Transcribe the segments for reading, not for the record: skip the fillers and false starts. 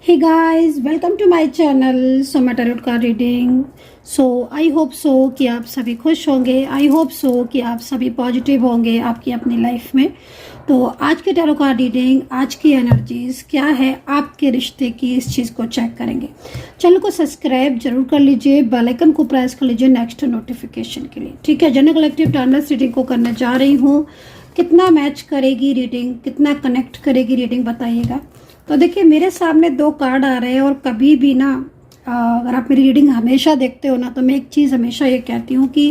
Hey guys, welcome to my channel Soma tarot card reading. I hope so कि आप सभी खुश होंगे। आई होप सो कि आप सभी पॉजिटिव होंगे आपकी अपनी लाइफ में। तो आज के टैरो कार्ड रीडिंग, आज की एनर्जीज क्या है आपके रिश्ते की, इस चीज़ को चेक करेंगे। चैनल को सब्सक्राइब जरूर कर लीजिए, बेल आइकन को प्रेस कर लीजिए नेक्स्ट नोटिफिकेशन के लिए। ठीक है, जनरल कलेक्टिव टाइमलेस रीडिंग को करने जा रही हूँ। कितना मैच करेगी रीडिंग, कितना कनेक्ट करेगी रीडिंग, बताइएगा। तो देखिए, मेरे सामने दो कार्ड आ रहे हैं और कभी भी ना अगर आप मेरी रीडिंग हमेशा देखते हो ना, तो मैं एक चीज़ हमेशा ये कहती हूँ कि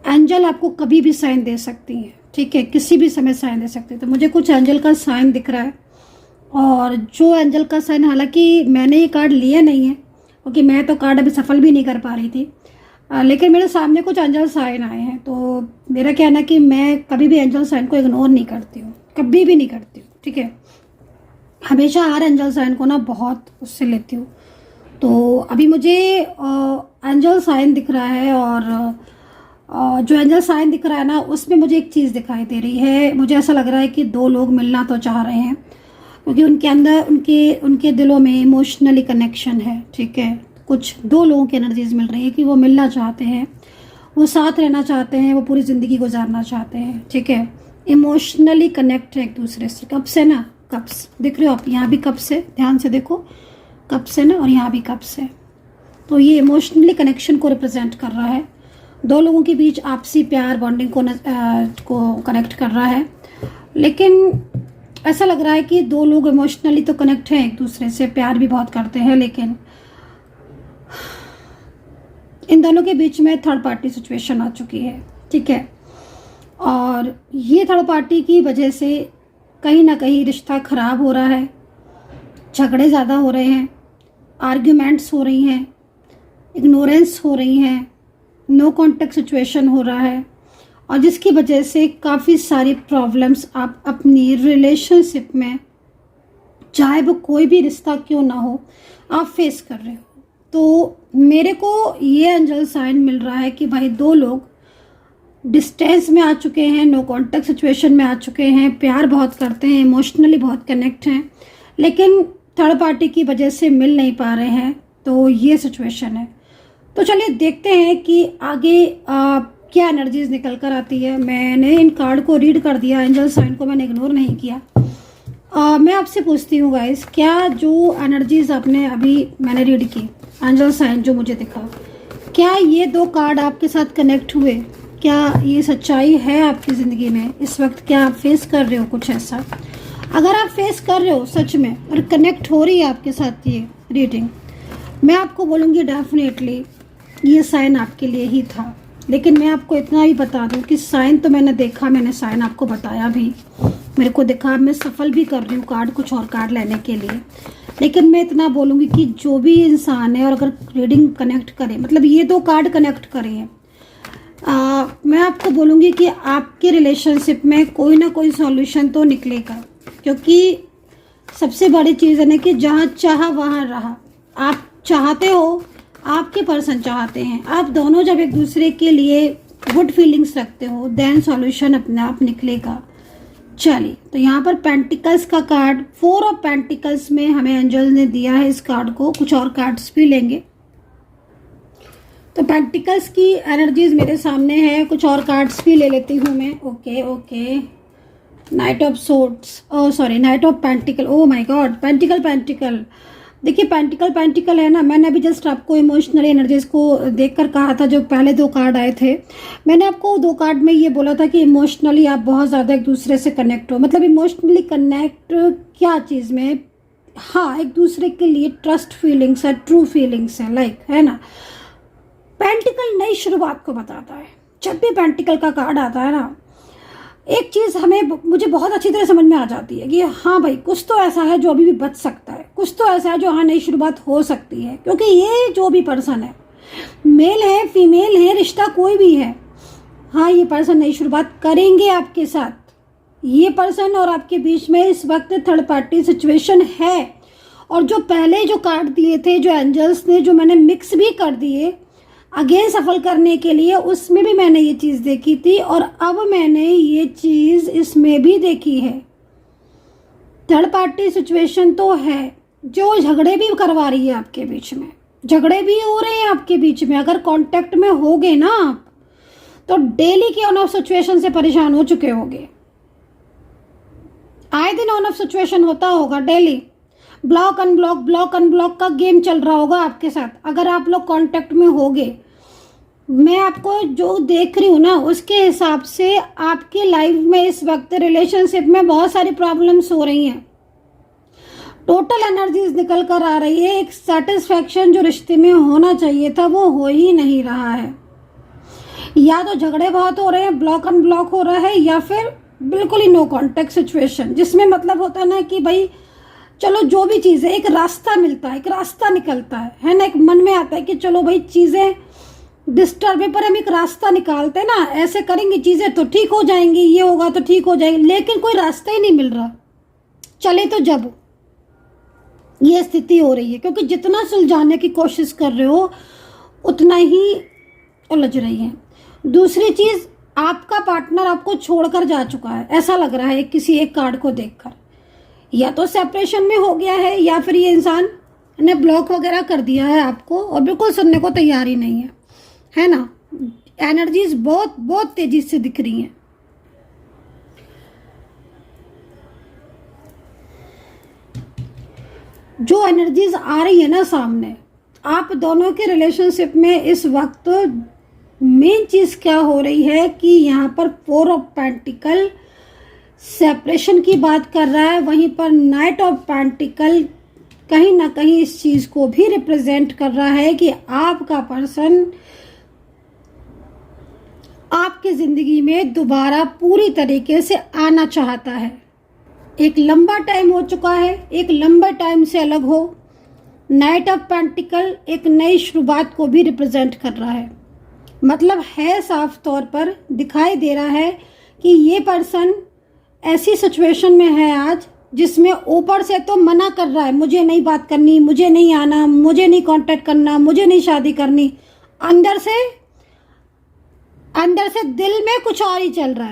एंजल आपको कभी भी साइन दे सकती हैं। ठीक है, किसी भी समय साइन दे सकते हैं। तो मुझे कुछ एंजल का साइन दिख रहा है, और जो एंजल का साइन, हालांकि मैंने ये कार्ड लिए नहीं है क्योंकि मैं तो कार्ड अभी सफल भी नहीं कर पा रही थी, लेकिन मेरे सामने कुछ एंजल साइन आए हैं। तो मेरा कहना है कि मैं कभी भी एंजल साइन को इग्नोर नहीं करती हूँ, कभी भी नहीं करती हूँ। ठीक है, हमेशा हर एंजल साइन को ना बहुत उससे लेती हूँ। तो अभी मुझे एंजल साइन दिख रहा है, और जो एंजल साइन दिख रहा है ना, उसमें मुझे एक चीज़ दिखाई दे रही है। मुझे ऐसा लग रहा है कि दो लोग मिलना तो चाह रहे हैं, क्योंकि उनके अंदर उनके दिलों में इमोशनली कनेक्शन है। ठीक है, कुछ दो लोगों की एनर्जीज मिल रही है कि वो मिलना चाहते हैं, वो साथ रहना चाहते हैं, वो पूरी ज़िंदगी गुजारना चाहते हैं। ठीक है, इमोशनली कनेक्ट है एक दूसरे से। कब से ना, कप्स दिख रहे हो आप, यहाँ भी कप्स है, ध्यान से देखो, कप्स है ना, और यहाँ भी कप्स है। तो ये इमोशनली कनेक्शन को रिप्रेजेंट कर रहा है। दो लोगों के बीच आपसी प्यार बॉन्डिंग को कनेक्ट कर रहा है। लेकिन ऐसा लग रहा है कि दो लोग इमोशनली तो कनेक्ट हैं एक दूसरे से, प्यार भी बहुत करते हैं, लेकिन इन दोनों के बीच में थर्ड पार्टी सिचुएशन आ चुकी है। ठीक है, और ये थर्ड पार्टी की वजह से कहीं ना कहीं रिश्ता खराब हो रहा है, झगड़े ज़्यादा हो रहे हैं, आर्ग्यूमेंट्स हो रही हैं, इग्नोरेंस हो रही हैं, नो कॉन्टेक्ट सिचुएशन हो रहा है, और जिसकी वजह से काफ़ी सारी प्रॉब्लम्स आप अपनी रिलेशनशिप में, चाहे वो कोई भी रिश्ता क्यों ना हो, आप फेस कर रहे हो। तो मेरे को ये एंजल साइन मिल रहा है कि भाई दो लोग डिस्टेंस में आ चुके हैं, नो कॉन्टेक्ट सिचुएशन में आ चुके हैं, प्यार बहुत करते हैं, इमोशनली बहुत कनेक्ट हैं, लेकिन थर्ड पार्टी की वजह से मिल नहीं पा रहे हैं। तो ये सिचुएशन है। तो चलिए देखते हैं कि आगे क्या एनर्जीज निकल कर आती है। मैंने इन कार्ड को रीड कर दिया, एंजल साइन को मैंने इग्नोर नहीं किया। मैं आपसे पूछती हूँ गाइस, क्या जो एनर्जीज आपने अभी मैंने रीड की, एंजल साइन जो मुझे दिखा, क्या ये दो कार्ड आपके साथ कनेक्ट हुए? क्या ये सच्चाई है आपकी ज़िंदगी में इस वक्त? क्या आप फेस कर रहे हो कुछ ऐसा? अगर आप फेस कर रहे हो सच में, और कनेक्ट हो रही है आपके साथ ये रीडिंग, मैं आपको बोलूँगी डेफिनेटली ये साइन आपके लिए ही था। लेकिन मैं आपको इतना ही बता दूं कि साइन तो मैंने देखा, मैंने साइन आपको बताया भी, मेरे को दिखा, मैं सफल भी कर रही हूँ कार्ड, कुछ और कार्ड लेने के लिए। लेकिन मैं इतना बोलूँगी कि जो भी इंसान है, और अगर रीडिंग कनेक्ट करे, मतलब ये दो कार्ड कनेक्ट करे हैं, मैं आपको बोलूँगी कि आपके रिलेशनशिप में कोई ना कोई सॉल्यूशन तो निकलेगा। क्योंकि सबसे बड़ी चीज़ है ना कि जहाँ चाहा वहाँ रहा। आप चाहते हो, आपके पर्सन चाहते हैं, आप दोनों जब एक दूसरे के लिए गुड फीलिंग्स रखते हो, देन सॉल्यूशन अपने आप निकलेगा। चलिए, तो यहाँ पर पेंटिकल्स का कार्ड, 4 ऑफ पेंटिकल्स में हमें एंजल ने दिया है इस कार्ड को। कुछ और कार्ड्स भी लेंगे। तो पेंटिकल्स की एनर्जीज मेरे सामने है, कुछ और कार्ड्स भी ले लेती हूँ मैं। Okay, night of swords, sorry, night of pentacle, oh my God, pentacle. देखिए, पेंटिकल है ना, मैंने अभी जस्ट आपको इमोशनली एनर्जीज को देखकर कहा था, जो पहले दो कार्ड आए थे, मैंने आपको दो कार्ड में ये बोला था कि इमोशनली आप बहुत ज़्यादा एक दूसरे से कनेक्ट हो। मतलब इमोशनली कनेक्ट क्या चीज़ में? हाँ, एक दूसरे के लिए ट्रस्ट फीलिंग्स है, ट्रू फीलिंग्स है, लाइक, है ना। पेंटिकल नई शुरुआत को बताता है। जब भी पेंटिकल का कार्ड आता है ना, एक चीज़ मुझे बहुत अच्छी तरह समझ में आ जाती है कि हाँ भाई, कुछ तो ऐसा है जो अभी भी बच सकता है, कुछ तो ऐसा है जो हाँ नई शुरुआत हो सकती है। क्योंकि ये जो भी पर्सन है, मेल है, फीमेल है, रिश्ता कोई भी है, हाँ ये पर्सन नई शुरुआत करेंगे आपके साथ। ये पर्सन और आपके बीच में इस वक्त थर्ड पार्टी सिचुएशन है। और जो पहले जो कार्ड दिए थे, जो एंजल्स ने, जो मैंने मिक्स भी कर दिए अगेन सफल करने के लिए, उसमें भी मैंने ये चीज़ देखी थी, और अब मैंने ये चीज़ इसमें भी देखी है। थर्ड पार्टी सिचुएशन तो है, जो झगड़े भी करवा रही है आपके बीच में, झगड़े भी हो रहे हैं आपके बीच में। अगर कांटेक्ट में होगे ना आप, तो डेली के ऑन ऑफ सिचुएशन से परेशान हो चुके होगे। आए दिन ऑन ऑफ सिचुएशन होता होगा, daily block unblock block unblock का गेम चल रहा होगा आपके साथ। अगर आप लोग कांटेक्ट में होगे, मैं आपको जो देख रही हूँ ना, उसके हिसाब से आपके लाइफ में इस वक्त रिलेशनशिप में बहुत सारी प्रॉब्लम्स हो रही हैं। टोटल एनर्जीज निकल कर आ रही है। एक सेटिस्फैक्शन जो रिश्ते में होना चाहिए था वो हो ही नहीं रहा है। या तो झगड़े बहुत हो रहे हैं, ब्लॉक अनब्लॉक हो रहा है, या फिर बिल्कुल ही नो कॉन्टेक्ट सिचुएशन, जिसमें मतलब होता है ना कि भाई चलो जो भी चीज़ें, एक रास्ता मिलता है, एक रास्ता निकलता है ना। एक मन में आता है कि चलो भाई चीज़ें डिस्टर्ब है पर हम एक रास्ता निकालते हैं ना, ऐसे करेंगे चीज़ें तो ठीक हो जाएंगी, ये होगा तो ठीक हो जाएगी, लेकिन कोई रास्ता ही नहीं मिल रहा। चले तो जब ये स्थिति हो रही है, क्योंकि जितना सुलझाने की कोशिश कर रहे हो उतना ही उलझ रही है। दूसरी चीज़, आपका पार्टनर आपको छोड़कर जा चुका है, ऐसा लग रहा है किसी एक कार्ड को देखकर। या तो सेपरेशन में हो गया है, या फिर ये इंसान ने ब्लॉक वगैरह कर दिया है आपको और बिल्कुल सुनने को तैयार ही नहीं है ना। एनर्जीज बहुत बहुत तेजी से दिख रही हैं। जो एनर्जीज आ रही है ना सामने, आप दोनों के रिलेशनशिप में इस वक्त मेन चीज़ क्या हो रही है कि यहाँ पर 4 ऑफ पेंटिकल सेपरेशन की बात कर रहा है, वहीं पर नाइट ऑफ पेंटिकल कहीं ना कहीं इस चीज़ को भी रिप्रेजेंट कर रहा है कि आपका पर्सन आपकी ज़िंदगी में दोबारा पूरी तरीके से आना चाहता है। एक लंबा टाइम हो चुका है, एक लंबा टाइम से अलग हो। नाइट ऑफ पेंटिकल एक नई शुरुआत को भी रिप्रेजेंट कर रहा है। मतलब है, साफ तौर पर दिखाई दे रहा है कि ये पर्सन ऐसी सिचुएशन में है आज, जिसमें ऊपर से तो मना कर रहा है, मुझे नहीं बात करनी, मुझे नहीं आना, मुझे नहीं कांटेक्ट करना, मुझे नहीं शादी करनी। अंदर से दिल में कुछ और ही चल रहा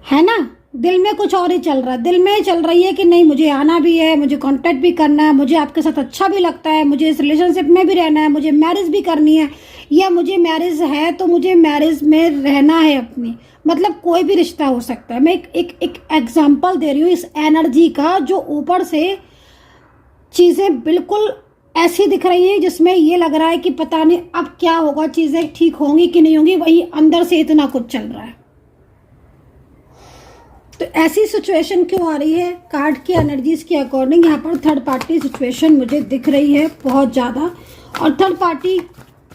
है ना। दिल में कुछ और ही चल रहा है, दिल में चल रही है कि नहीं मुझे आना भी है, मुझे कांटेक्ट भी करना है, मुझे आपके साथ अच्छा भी लगता है, मुझे इस रिलेशनशिप में भी रहना है, मुझे मैरिज भी करनी है, या मुझे मैरिज है तो मुझे मैरिज में रहना है अपनी। मतलब कोई भी रिश्ता हो सकता है। मैं एक एग्जाम्पल दे रही हूँ इस एनर्जी का, जो ऊपर से चीज़ें बिल्कुल ऐसी दिख रही है जिसमें ये लग रहा है कि पता नहीं अब क्या होगा, चीज़ें ठीक होंगी कि नहीं होंगी, वही अंदर से इतना कुछ चल रहा है। तो ऐसी सिचुएशन क्यों आ रही है? कार्ड की एनर्जीज के अकॉर्डिंग यहाँ पर थर्ड पार्टी सिचुएशन मुझे दिख रही है बहुत ज़्यादा, और थर्ड पार्टी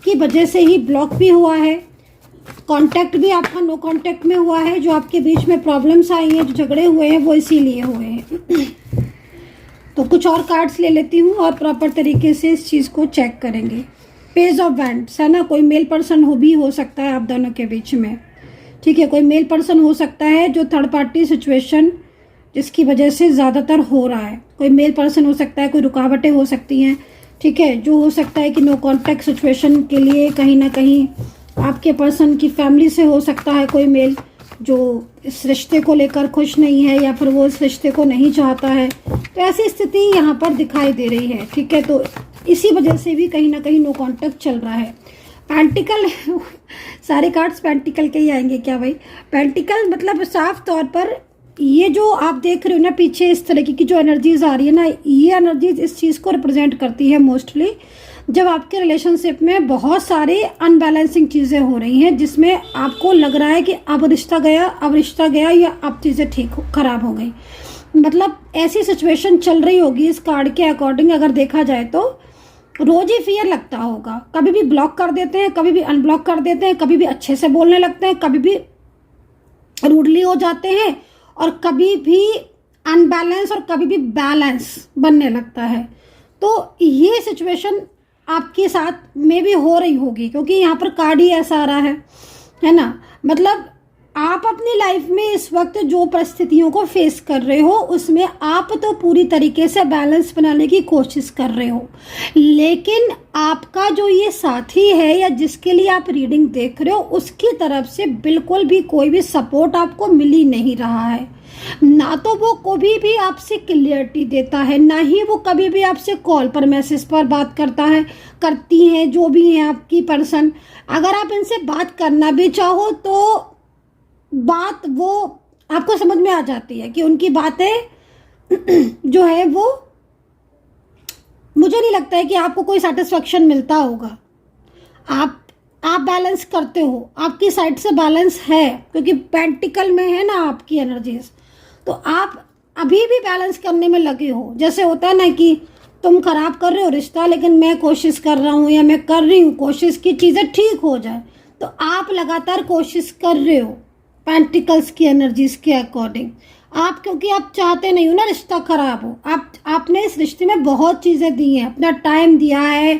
की वजह से ही ब्लॉक भी हुआ है, कांटेक्ट भी आपका नो कांटेक्ट में हुआ है। जो आपके बीच में प्रॉब्लम्स आई हैं, जो झगड़े हुए हैं, वो इसीलिए हुए हैं। तो कुछ और कार्ड्स ले लेती हूँ और प्रॉपर तरीके से इस चीज़ को चेक करेंगे। पेज ऑफ वैंड्स है ना, कोई मेल पर्सन भी हो सकता है आप दोनों के बीच में, ठीक है। कोई मेल पर्सन हो सकता है जो थर्ड पार्टी सिचुएशन जिसकी वजह से ज़्यादातर हो रहा है। कोई मेल पर्सन हो सकता है, कोई रुकावटें हो सकती हैं, ठीक है। जो हो सकता है कि नो कॉन्टैक्ट सिचुएशन के लिए कहीं ना कहीं आपके पर्सन की फैमिली से हो सकता है कोई मेल जो इस रिश्ते को लेकर खुश नहीं है, या फिर वो इस रिश्ते को नहीं चाहता है। तो ऐसी स्थिति यहाँ पर दिखाई दे रही है, ठीक है। तो इसी वजह से भी कहीं ना कहीं नो कॉन्टैक्ट चल रहा है। पेंटिकल सारे कार्ड्स पेंटिकल के ही आएंगे क्या भाई? पेंटिकल मतलब साफ तौर पर ये जो आप देख रहे हो ना पीछे, इस तरीके की जो एनर्जीज आ रही है ना, ये एनर्जीज इस चीज़ को रिप्रेजेंट करती है मोस्टली, जब आपके रिलेशनशिप में बहुत सारी अनबैलेंसिंग चीज़ें हो रही हैं, जिसमें आपको लग रहा है कि अब रिश्ता गया या अब चीज़ें खराब हो गई। मतलब ऐसी सिचुएशन चल रही होगी इस कार्ड के अकॉर्डिंग। अगर देखा जाए तो रोज ही फियर लगता होगा, कभी भी ब्लॉक कर देते हैं, कभी भी अनब्लॉक कर देते हैं, कभी भी अच्छे से बोलने लगते हैं, कभी भी रूडली हो जाते हैं, और कभी भी अनबैलेंस और कभी भी बैलेंस बनने लगता है। तो ये सिचुएशन आपके साथ में भी हो रही होगी, क्योंकि यहाँ पर कार्ड ही ऐसा आ रहा है ना। मतलब आप अपनी लाइफ में इस वक्त जो परिस्थितियों को फेस कर रहे हो, उसमें आप तो पूरी तरीके से बैलेंस बनाने की कोशिश कर रहे हो, लेकिन आपका जो ये साथी है या जिसके लिए आप रीडिंग देख रहे हो, उसकी तरफ से बिल्कुल भी कोई भी सपोर्ट आपको मिल ही नहीं रहा है। ना तो वो कभी भी आपसे क्लियरिटी देता है, ना ही वो कभी भी आपसे कॉल पर मैसेज पर बात करता है, करती हैं जो भी हैं आपकी पर्सन। अगर आप इनसे बात करना भी चाहो तो बात वो आपको समझ में आ जाती है कि उनकी बातें जो है वो, मुझे नहीं लगता है कि आपको कोई सेटिस्फेक्शन मिलता होगा। आप बैलेंस करते हो, आपकी साइड से बैलेंस है, क्योंकि पेंटिकल में है ना आपकी एनर्जीज, तो आप अभी भी बैलेंस करने में लगे हो। जैसे होता है ना कि तुम खराब कर रहे हो रिश्ता, लेकिन मैं कोशिश कर रहा हूँ या मैं कर रही हूँ कोशिश की चीज़ें ठीक हो जाए, तो आप लगातार कोशिश कर रहे हो पेंटिकल्स की एनर्जीज के अकॉर्डिंग। आप, क्योंकि आप चाहते नहीं हो ना रिश्ता खराब हो। आपने इस रिश्ते में बहुत चीज़ें दी हैं, अपना टाइम दिया है,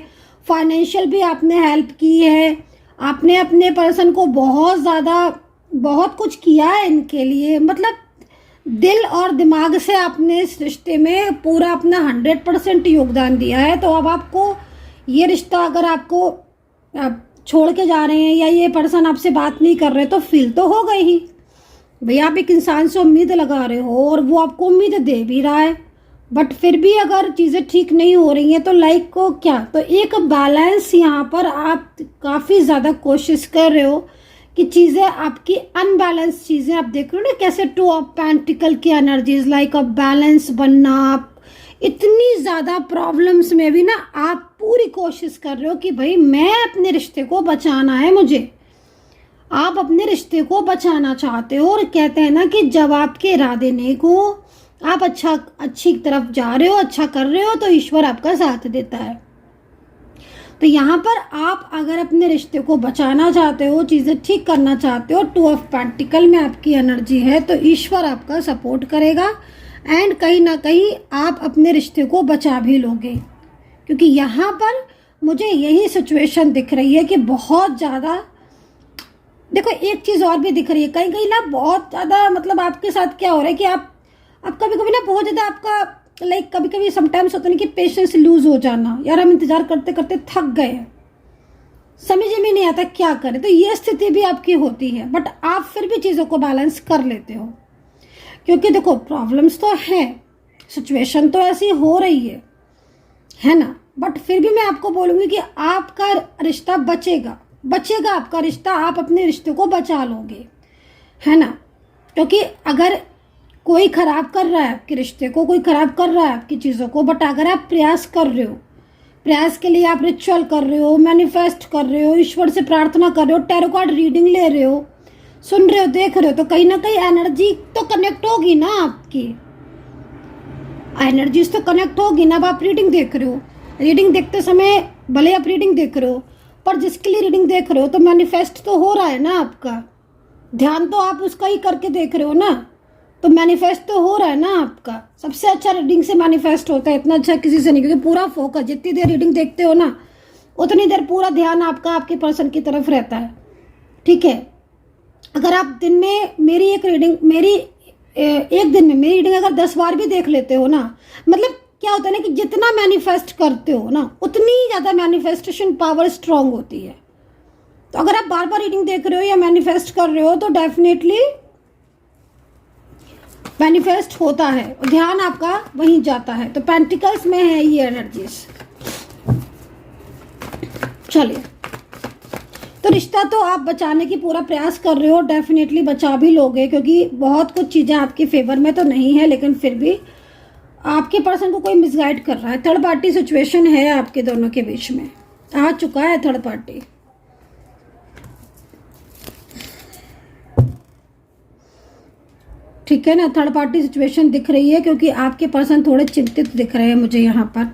फाइनेंशियल भी आपने हेल्प की है, आपने अपने पर्सन को बहुत ज़्यादा बहुत कुछ किया है इनके लिए, मतलब दिल और दिमाग से आपने इस रिश्ते में पूरा अपना 100% योगदान दिया है। तो अब आपको ये रिश्ता, अगर आपको आप छोड़ के जा रहे हैं या ये पर्सन आपसे बात नहीं कर रहे, तो फील तो हो गई ही भाई। आप एक इंसान से उम्मीद लगा रहे हो और वो आपको उम्मीद दे भी रहा है, बट फिर भी अगर चीज़ें ठीक नहीं हो रही हैं तो लाइक को क्या, तो एक बैलेंस यहाँ पर आप काफ़ी ज़्यादा कोशिश कर रहे हो कि चीज़ें आपकी अनबैलेंस चीज़ें आप देख रहे हो ना, कैसे टू ऑफ पेंटिकल की एनर्जीज लाइक अ बैलेंस बनना। आप इतनी ज़्यादा प्रॉब्लम्स में भी ना आप पूरी कोशिश कर रहे हो कि भाई मैं अपने रिश्ते को बचाना है, मुझे, आप अपने रिश्ते को बचाना चाहते हो। और कहते हैं ना कि जब आपके इरादे नेक हो, आप अच्छी तरफ जा रहे हो, अच्छा कर रहे हो, तो ईश्वर आपका साथ देता है। तो यहाँ पर आप अगर अपने रिश्ते को बचाना चाहते हो, चीज़ें ठीक करना चाहते हो, टू ऑफ पेंटिकल में आपकी एनर्जी है, तो ईश्वर आपका सपोर्ट करेगा एंड कहीं ना कहीं आप अपने रिश्ते को बचा भी लोगे। क्योंकि यहाँ पर मुझे यही सिचुएशन दिख रही है कि बहुत ज़्यादा, देखो एक चीज़ और भी दिख रही है, कहीं कहीं ना बहुत ज़्यादा, मतलब आपके साथ क्या हो रहा है कि आप कभी कभी ना बहुत ज़्यादा आपका लाइक कभी कभी समटाइम्स होता है कि पेशेंस लूज हो जाना, यार हम इंतज़ार करते करते थक गए हैं, समझ में नहीं आता क्या करें, तो ये स्थिति भी आपकी होती है। बट आप फिर भी चीज़ों को बैलेंस कर लेते हो, क्योंकि देखो प्रॉब्लम्स तो है, सिचुएशन तो ऐसी हो रही है ना, बट फिर भी मैं आपको बोलूँगी कि आपका रिश्ता बचेगा आपका रिश्ता, आप अपने रिश्ते को बचा लोगे, है ना। क्योंकि अगर कोई खराब कर रहा है आपके रिश्ते को, कोई खराब कर रहा है आपकी चीज़ों को, बट अगर आप प्रयास कर रहे हो, प्रयास के लिए आप रिचुअल कर रहे हो, मैनिफेस्ट कर रहे हो, ईश्वर से प्रार्थना कर रहे हो, टैरो कार्ड रीडिंग ले रहे हो, सुन रहे हो, देख रहे हो, तो कहीं ना कहीं एनर्जी तो कनेक्ट होगी ना, आपकी एनर्जीज तो कनेक्ट होगी ना। अब आप रीडिंग देख रहे हो, रीडिंग देखते समय भले आप रीडिंग देख रहे हो, पर जिसके लिए रीडिंग देख रहे हो तो मैनिफेस्ट तो हो रहा है ना, आपका ध्यान तो आप उसका ही करके देख रहे हो ना, तो मैनिफेस्ट तो हो रहा है ना आपका। सबसे अच्छा रीडिंग से मैनिफेस्ट होता है, इतना अच्छा किसी से नहीं, क्योंकि पूरा फोकस, जितनी देर रीडिंग देखते हो ना उतनी देर पूरा ध्यान आपका आपके पर्सन की तरफ रहता है, ठीक है। अगर आप दिन में मेरी एक दिन में मेरी रीडिंग अगर 10 बार भी देख लेते हो ना, मतलब क्या होता है ना कि जितना मैनिफेस्ट करते हो ना उतनी ज़्यादा मैनिफेस्टेशन पावर स्ट्रांग होती है। तो अगर आप बार बार रीडिंग देख रहे हो या मैनिफेस्ट कर रहे हो तो डेफिनेटली मैनिफेस्ट होता है, ध्यान आपका वहीं जाता है। तो पेंटिकल्स में है ये एनर्जीज। चलिए, तो रिश्ता तो आप बचाने की पूरा प्रयास कर रहे हो, डेफिनेटली बचा भी लोगे, क्योंकि बहुत कुछ चीज़ें आपके फेवर में तो नहीं है, लेकिन फिर भी आपके पर्सन को कोई मिसगाइड कर रहा है। थर्ड पार्टी सिचुएशन है आपके दोनों के बीच में, आ चुका है थर्ड पार्टी। ठीक है ना, थर्ड पार्टी सिचुएशन दिख रही है, क्योंकि आपके पर्सन थोड़े चिंतित दिख रहे हैं मुझे यहाँ पर।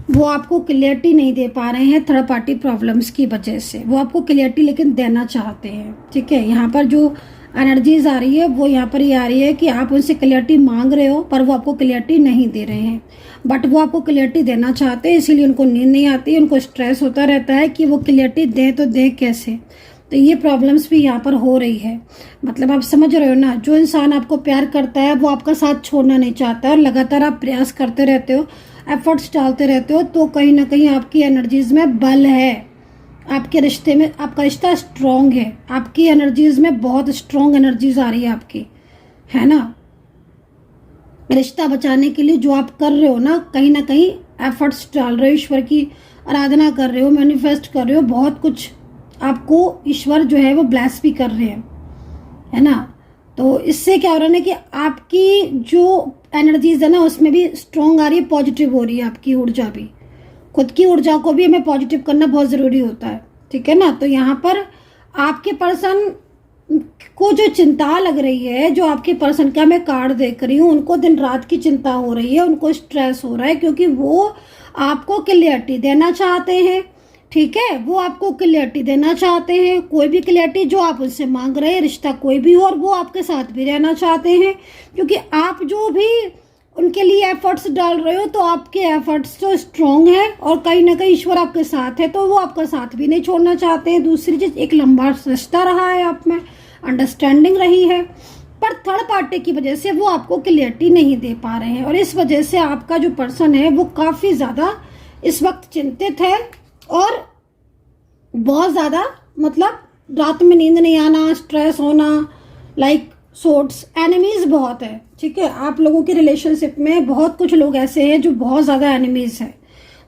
वो आपको क्लियरिटी नहीं दे पा रहे हैं थर्ड पार्टी प्रॉब्लम्स की वजह से, वो आपको क्लियरिटी लेकिन देना चाहते हैं, ठीक है। यहाँ पर जो एनर्जीज आ रही है वो यहाँ पर ये आ रही है कि आप उनसे क्लियरिटी मांग रहे हो, पर वो आपको क्लियरिटी नहीं दे रहे हैं, बट वो आपको क्लियरिटी देना चाहते हैं, इसीलिए उनको नींद नहीं आती, उनको स्ट्रेस होता रहता है कि वो क्लियरिटी दें तो दें कैसे। तो ये प्रॉब्लम्स भी यहाँ पर हो रही है। मतलब आप समझ रहे हो ना, जो इंसान आपको प्यार करता है वो आपका साथ छोड़ना नहीं चाहता, और लगातार आप प्रयास करते रहते हो, एफर्ट्स डालते रहते हो, तो कहीं ना कहीं आपकी एनर्जीज में बल है, आपके रिश्ते में आपका रिश्ता स्ट्रॉन्ग है, आपकी एनर्जीज में बहुत स्ट्रॉन्ग एनर्जीज आ रही है आपकी, है ना। रिश्ता बचाने के लिए जो आप कर रहे हो ना कहीं एफर्ट्स डाल रहे हो, ईश्वर की आराधना कर रहे हो, मैनिफेस्ट कर रहे हो, बहुत कुछ आपको ईश्वर जो है वो ब्लेस भी कर रहे हैं, है ना। तो इससे क्या हो रहा है ना कि आपकी जो एनर्जीज है ना उसमें भी स्ट्रॉन्ग आ रही है, पॉजिटिव हो रही है आपकी ऊर्जा भी। खुद की ऊर्जा को भी हमें पॉजिटिव करना बहुत ज़रूरी होता है, ठीक है ना। तो यहाँ पर आपके पर्सन को जो चिंता लग रही है, जो आपके पर्सन का मैं कार्ड देख रही हूँ, उनको दिन रात की चिंता हो रही है, उनको स्ट्रेस हो रहा है, क्योंकि वो आपको क्लियरिटी देना चाहते हैं, ठीक है। वो आपको क्लियरिटी देना चाहते हैं, कोई भी क्लियरिटी जो आप उनसे मांग रहे हैं, रिश्ता कोई भी हो, और वो आपके साथ भी रहना चाहते हैं, क्योंकि आप जो भी उनके लिए एफर्ट्स डाल रहे हो तो आपके एफर्ट्स जो स्ट्रॉन्ग है, और कहीं ना कहीं ईश्वर आपके साथ है, तो वो आपका साथ भी नहीं छोड़ना चाहते हैं। दूसरी चीज़, एक लंबा रिश्ता रहा है आप में, अंडरस्टैंडिंग रही है, पर थर्ड पार्टी की वजह से वो आपको क्लियरिटी नहीं दे पा रहे हैं, और इस वजह से आपका जो पर्सन है वो काफ़ी ज़्यादा इस वक्त चिंतित है, और बहुत ज़्यादा मतलब रात में नींद नहीं आना, स्ट्रेस होना, लाइक सोर्ट्स, एनिमीज़ बहुत है, ठीक है। आप लोगों के रिलेशनशिप में बहुत कुछ लोग ऐसे हैं जो बहुत ज़्यादा एनिमीज़ हैं,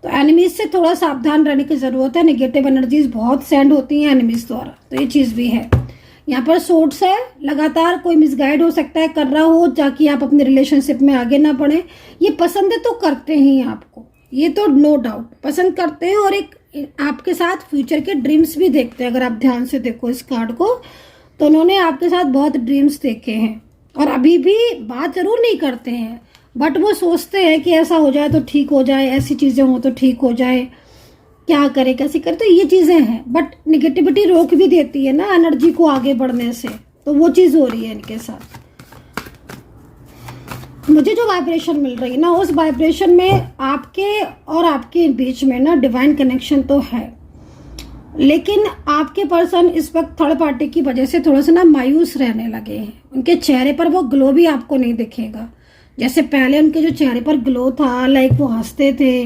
तो एनिमीज़ से थोड़ा सावधान रहने की ज़रूरत है। नेगेटिव एनर्जीज बहुत सेंड होती हैं एनिमीज़ द्वारा, तो ये चीज़ भी है। यहाँ पर सोर्ट्स है, लगातार कोई मिसगाइड हो सकता है, कर रहा हो ताकि आप अपने रिलेशनशिप में आगे ना बढ़े। ये पसंद तो करते ही आपको, ये तो नो डाउट पसंद करते हैं, और एक आपके साथ फ्यूचर के ड्रीम्स भी देखते हैं। अगर आप ध्यान से देखो इस कार्ड को, तो उन्होंने आपके साथ बहुत ड्रीम्स देखे हैं, और अभी भी बात जरूर नहीं करते हैं, बट वो सोचते हैं कि ऐसा हो जाए तो ठीक हो जाए, ऐसी चीज़ें हो तो ठीक हो जाए, क्या करे कैसे करे, तो ये चीज़ें हैं। बट निगेटिविटी रोक भी देती है ना एनर्जी को आगे बढ़ने से, तो वो चीज़ हो रही है इनके साथ। मुझे जो वाइब्रेशन मिल रही है ना, उस वाइब्रेशन में आपके और आपके बीच में ना डिवाइन कनेक्शन तो है, लेकिन आपके पर्सन इस वक्त थर्ड पार्टी की वजह से थोड़ा सा ना मायूस रहने लगे हैं। उनके चेहरे पर वो ग्लो भी आपको नहीं दिखेगा, जैसे पहले उनके जो चेहरे पर ग्लो था, लाइक वो हंसते थे,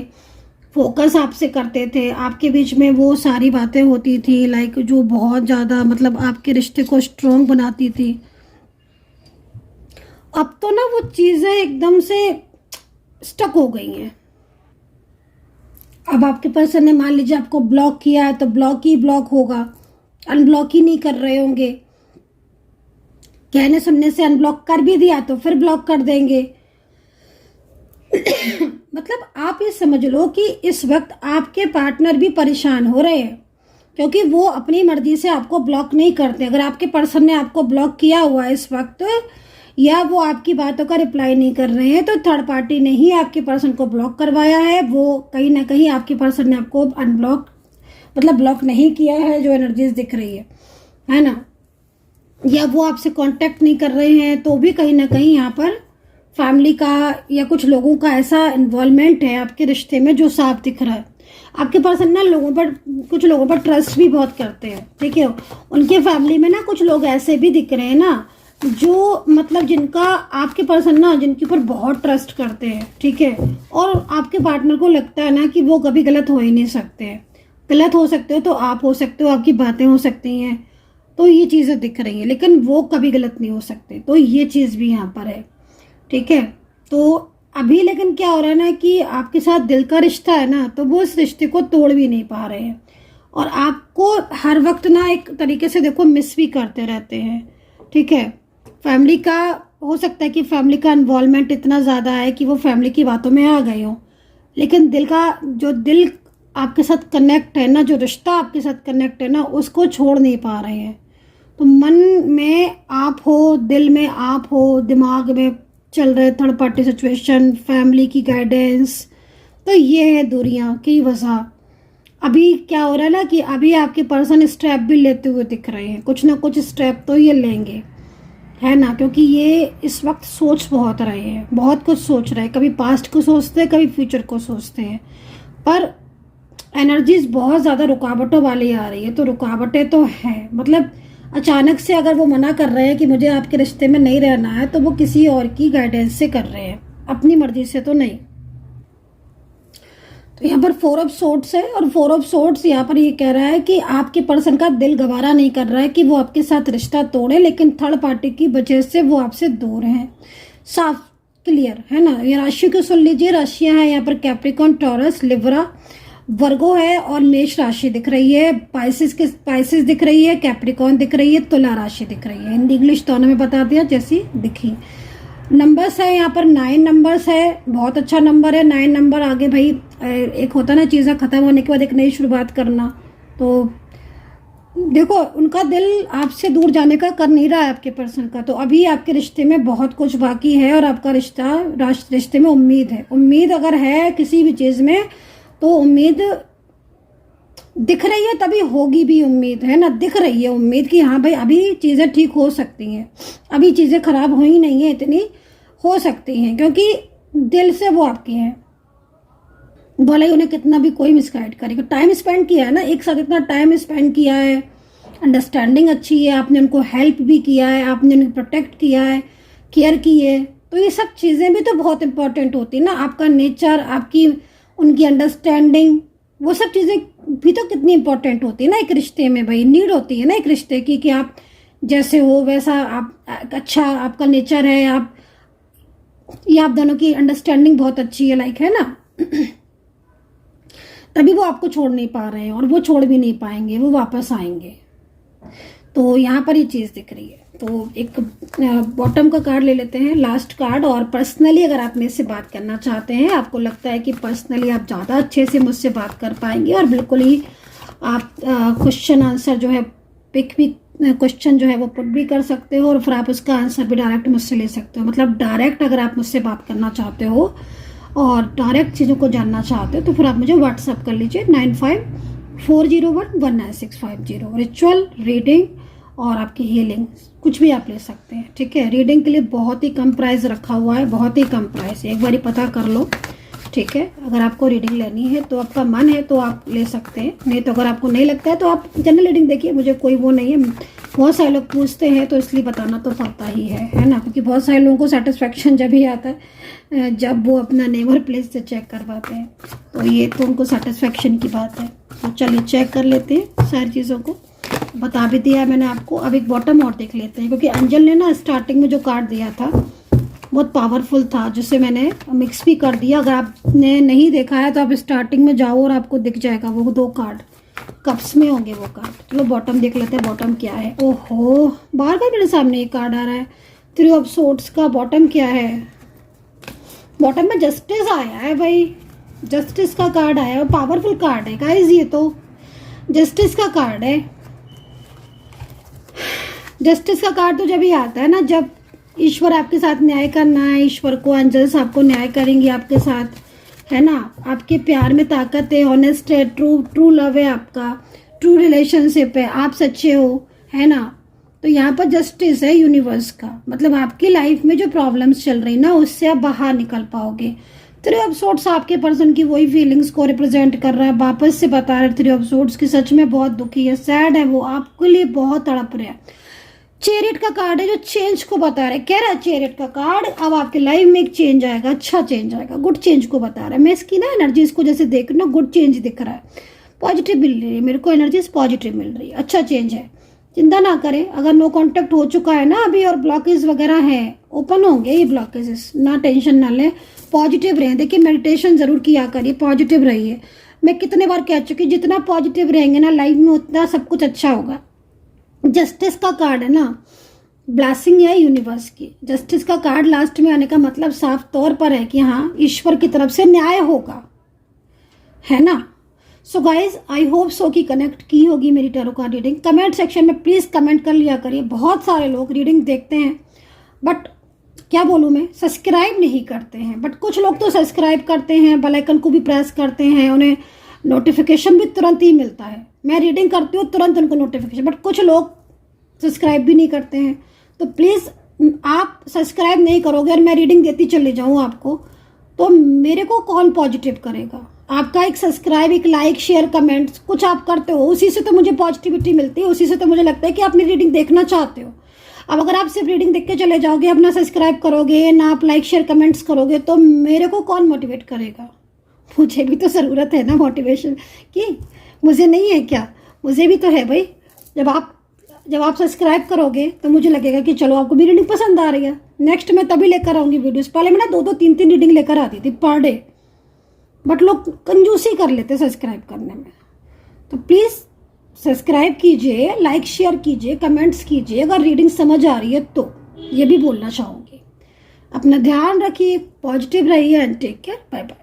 फोकस आपसे करते थे, आपके बीच में वो सारी बातें होती थी, लाइक जो बहुत ज़्यादा मतलब आपके रिश्ते को स्ट्रॉन्ग बनाती थी। अब तो ना वो चीज़ें एकदम से स्टक हो गई हैं। अब आपके पर्सन ने मान लीजिए आपको ब्लॉक किया है, तो ब्लॉक ही ब्लॉक होगा, अनब्लॉक ही नहीं कर रहे होंगे। कहने सुनने से अनब्लॉक कर भी दिया तो फिर ब्लॉक कर देंगे। मतलब आप ये समझ लो कि इस वक्त आपके पार्टनर भी परेशान हो रहे हैं, क्योंकि वो अपनी मर्जी से आपको ब्लॉक नहीं करते। अगर आपके पर्सन ने आपको ब्लॉक किया हुआ है इस वक्त, या वो आपकी बातों का रिप्लाई नहीं कर रहे हैं, तो थर्ड पार्टी ने ही आपके पर्सन को ब्लॉक करवाया है। वो कहीं ना कहीं आपके पर्सन ने आपको अनब्लॉक मतलब ब्लॉक नहीं किया है, जो एनर्जीज दिख रही है ना। या वो आपसे कांटेक्ट नहीं कर रहे हैं, तो भी कहीं ना कहीं यहाँ पर फैमिली का या कुछ लोगों का ऐसा इन्वॉल्वमेंट है आपके रिश्ते में जो साफ दिख रहा है। आपके पर्सन ना कुछ लोगों पर ट्रस्ट भी बहुत करते हैं, ठीक है। उनके फैमिली में ना कुछ लोग ऐसे भी दिख रहे हैं ना, जो मतलब जिनका आपके पर्सन ना जिनके ऊपर बहुत ट्रस्ट करते हैं, ठीक है। और आपके पार्टनर को लगता है ना कि वो कभी गलत हो ही नहीं सकते हैं। गलत हो सकते हो तो आप हो सकते हो, आपकी बातें हो सकती हैं, तो ये चीज़ें दिख रही हैं, लेकिन वो कभी गलत नहीं हो सकते। तो ये चीज़ भी यहाँ पर है, ठीक है। तो अभी लेकिन क्या हो रहा है ना कि आपके साथ दिल का रिश्ता है ना, तो वो इस रिश्ते को तोड़ भी नहीं पा रहे हैं, और आपको हर वक्त ना एक तरीके से देखो मिस भी करते रहते हैं, ठीक है। फैमिली का हो सकता है कि फैमिली का इन्वॉल्वमेंट इतना ज़्यादा है कि वो फैमिली की बातों में आ गए हो, लेकिन दिल आपके साथ कनेक्ट है ना, जो रिश्ता आपके साथ कनेक्ट है ना, उसको छोड़ नहीं पा रहे हैं। तो मन में आप हो, दिल में आप हो, दिमाग में चल रहे थर्ड पार्टी सिचुएशन, फैमिली की गाइडेंस, तो ये है दूरियां की वजह। अभी क्या हो रहा है ना कि अभी आपके पर्सन स्टेप भी लेते हुए दिख रहे हैं, कुछ ना कुछ स्टेप तो ये लेंगे, है ना, क्योंकि ये इस वक्त सोच बहुत रहे हैं, बहुत कुछ सोच रहे हैं। कभी पास्ट को सोचते हैं, कभी फ्यूचर को सोचते हैं, पर एनर्जीज बहुत ज़्यादा रुकावटों वाली आ रही है। तो रुकावटें तो हैं, मतलब अचानक से अगर वो मना कर रहे हैं कि मुझे आपके रिश्ते में नहीं रहना है, तो वो किसी और की गाइडेंस से कर रहे हैं, अपनी मर्जी से तो नहीं। तो यहाँ पर 4 ऑफ सोर्ड्स है, और 4 ऑफ सोर्ड्स यहाँ पर ये कह रहा है कि आपके पर्सन का दिल गवारा नहीं कर रहा है कि वो आपके साथ रिश्ता तोड़े, लेकिन थर्ड पार्टी की वजह से वो आपसे दूर हैं। साफ क्लियर है ना। ये राशि को सुन लीजिए, राशियां हैं यहाँ पर कैप्रिकॉन, टॉरस, लिब्रा, वर्गो है और मेष राशि दिख रही है। पाइसिस दिख रही है, कैप्रिकॉन दिख रही है, तुला राशि दिख रही है। हिंदी इंग्लिश दोनों में बता दिया जैसी दिखी। नंबर्स है यहाँ पर 9 नंबर्स है, बहुत अच्छा नंबर है 9 नंबर। आगे भाई एक होता ना चीज़ें ख़त्म होने के बाद एक नई शुरुआत करना, तो देखो उनका दिल आपसे दूर जाने का कर नहीं रहा है आपके पर्सन का। तो अभी आपके रिश्ते में बहुत कुछ बाकी है और आपका रिश्ते में उम्मीद है। उम्मीद अगर है किसी भी चीज़ में तो उम्मीद दिख रही है, तभी होगी भी उम्मीद, है ना। दिख रही है उम्मीद कि हाँ भाई अभी चीज़ें ठीक हो सकती हैं, अभी चीज़ें खराब हुई नहीं है, इतनी हो सकती हैं, क्योंकि दिल से वो आपकी हैं। भले ही उन्हें कितना भी कोई मिसगाइड करेगा। टाइम स्पेंड किया है ना एक साथ, इतना टाइम स्पेंड किया है, अंडरस्टैंडिंग अच्छी है, आपने उनको हेल्प भी किया है, आपने उन्हें प्रोटेक्ट किया है, केयर की है, तो ये सब चीज़ें भी तो बहुत इंपॉर्टेंट होती है ना। आपका नेचर, आपकी उनकी अंडरस्टैंडिंग, वो सब चीज़ें भी तो कितनी इंपॉर्टेंट होती है ना एक रिश्ते में। भाई नीड होती है ना एक रिश्ते की कि आप जैसे हो वैसा आप, अच्छा आपका नेचर है, आप ये आप दोनों की अंडरस्टैंडिंग बहुत अच्छी है, लाइक, है ना। तभी वो आपको छोड़ नहीं पा रहे हैं और वो छोड़ भी नहीं पाएंगे, वो वापस आएंगे। तो यहाँ पर ये चीज़ दिख रही है। तो एक बॉटम का कार्ड ले लेते हैं, लास्ट कार्ड। और पर्सनली अगर आप मेरे से बात करना चाहते हैं, आपको लगता है कि पर्सनली आप ज़्यादा अच्छे से मुझसे बात कर पाएंगे और बिल्कुल ही आप क्वेश्चन आंसर जो है पिक भी क्वेश्चन जो है वो पुट भी कर सकते हो और फिर आप उसका आंसर भी डायरेक्ट मुझसे ले सकते हो। मतलब डायरेक्ट अगर आप मुझसे बात करना चाहते हो और डायरेक्ट चीज़ों को जानना चाहते हो तो फिर आप मुझे व्हाट्सअप कर लीजिए 9540119650। रिचुअल, रीडिंग और आपकी हीलिंग कुछ भी आप ले सकते हैं, ठीक है। रीडिंग के लिए बहुत ही कम प्राइस रखा हुआ है, बहुत ही कम प्राइस है, एक बार पता कर लो, ठीक है। अगर आपको रीडिंग लेनी है तो आपका मन है तो आप ले सकते हैं, नहीं तो अगर आपको नहीं लगता है तो आप जनरल रीडिंग देखिए, मुझे कोई वो नहीं है। बहुत सारे लोग पूछते हैं तो इसलिए बताना तो पड़ता ही है ना, क्योंकि बहुत सारे लोगों को सेटिस्फेक्शन जब ही आता है जब वो अपना नेवर प्लेस से चेक करवाते हैं, तो ये तो उनको सेटिस्फेक्शन की बात है। तो चलिए चेक कर लेते हैं, सारी चीज़ों को बता भी दिया मैंने आपको। अब एक बॉटम और देख लेते हैं, क्योंकि अंजल ने ना स्टार्टिंग में जो कार्ड दिया था बहुत पावरफुल था, जिसे मैंने मिक्स भी कर दिया। अगर आपने नहीं देखा है तो आप स्टार्टिंग में जाओ और आपको दिख जाएगा वो 2 कार्ड कप्स में होंगे वो कार्ड। चलो बॉटम देख लेते हैं, बॉटम क्या है। ओहो, बार बार मेरे सामने एक कार्ड आ रहा है, 3 ऑफ सोर्ड्स का। बॉटम क्या है? बॉटम में जस्टिस आया है भाई, जस्टिस का कार्ड आया है, पावरफुल कार्ड है गाइस, ये तो जस्टिस का कार्ड है। जस्टिस का कार्ड तो जब ही आता है ना जब ईश्वर आपके साथ न्याय करना है, ईश्वर को, एंजल्स आपको न्याय करेंगे आपके साथ, है ना। आपके प्यार में ताकत है, ऑनेस्ट है, ट्रू लव है आपका, ट्रू रिलेशनशिप है, आप सच्चे हो, है ना। तो यहाँ पर जस्टिस है यूनिवर्स का, मतलब आपकी लाइफ में जो प्रॉब्लम्स चल रही ना उससे आप बाहर निकल पाओगे। 3 ऑफ सोर्ड्स आपके पर्सन की वही फीलिंग्स को रिप्रेजेंट कर रहा है, वापस से बता रहे 3 ऑफ सोर्ड्स की सच में बहुत दुखी है, सैड है, वो आपके लिए बहुत तड़प रहे हैं। चेरिट का कार्ड है जो चेंज को बता रहा है, कह रहा है चेरिट का कार्ड अब आपके लाइफ में एक चेंज आएगा, अच्छा चेंज आएगा, गुड चेंज को बता रहा है। मैं इसकी ना एनर्जीज को जैसे देख रही हूँ, गुड चेंज दिख रहा है, पॉजिटिव मिल रही है मेरे को, एनर्जीज पॉजिटिव मिल रही है, अच्छा चेंज है। चिंता ना करें, अगर नो कांटेक्ट हो चुका है ना अभी और ब्लॉकेज वगैरह है, ओपन होंगे ये ब्लॉकेजेस, ना टेंशन ना लें, पॉजिटिव रहें। देखिए मेडिटेशन जरूर किया करिए, पॉजिटिव रहिए। मैं कितने बार कह चुकी, जितना पॉजिटिव रहेंगे ना लाइफ में उतना सब कुछ अच्छा होगा। जस्टिस का कार्ड है ना, ब्लेसिंग है यूनिवर्स की। जस्टिस का कार्ड लास्ट में आने का मतलब साफ तौर पर है कि हाँ ईश्वर की तरफ से न्याय होगा, है ना। So guys I hope so कि कनेक्ट की होगी मेरी tarot card reading. Comment section में प्लीज़ कमेंट कर लिया करिए। बहुत सारे लोग रीडिंग देखते हैं बट क्या बोलूँ मैं, सब्सक्राइब नहीं करते हैं। बट कुछ लोग तो सब्सक्राइब करते हैं, बेल आइकन को भी प्रेस करते हैं, उन्हें नोटिफिकेशन भी तुरंत ही मिलता है। मैं रीडिंग करती हूँ तुरंत उनको नोटिफिकेशन, बट कुछ लोग सब्सक्राइब भी नहीं करते हैं। तो प्लीज़ आप सब्सक्राइब नहीं करोगे और मैं रीडिंग देती चली जाऊँ आपको, तो मेरे को कौन पॉजिटिव करेगा। आपका एक सब्सक्राइब, एक लाइक, शेयर, कमेंट्स कुछ आप करते हो, उसी से तो मुझे पॉजिटिविटी मिलती है, उसी से तो मुझे लगता है कि आप मेरी रीडिंग देखना चाहते हो। अब अगर आप सिर्फ रीडिंग देख के चले जाओगे, अपना सब्सक्राइब करोगे ना, आप लाइक शेयर कमेंट्स करोगे, तो मेरे को कौन मोटिवेट करेगा। मुझे भी तो ज़रूरत है ना मोटिवेशन की, मुझे नहीं है क्या, मुझे भी तो है भाई। जब आप सब्सक्राइब करोगे तो मुझे लगेगा कि चलो आपको मेरी रीडिंग पसंद आ रही है, नेक्स्ट मैं तभी लेकर आऊँगी वीडियोस। पहले मैं ना 2-2 3-3 रीडिंग लेकर आती थी पर डे, बट लोग कंजूसी कर लेते सब्सक्राइब करने में। तो प्लीज़ सब्सक्राइब कीजिए, लाइक शेयर कीजिए, कमेंट्स कीजिए अगर रीडिंग समझ आ रही है तो। ये भी बोलना चाहूँगी। अपना ध्यान रखिए, पॉजिटिव रहिए and take care. Bye bye.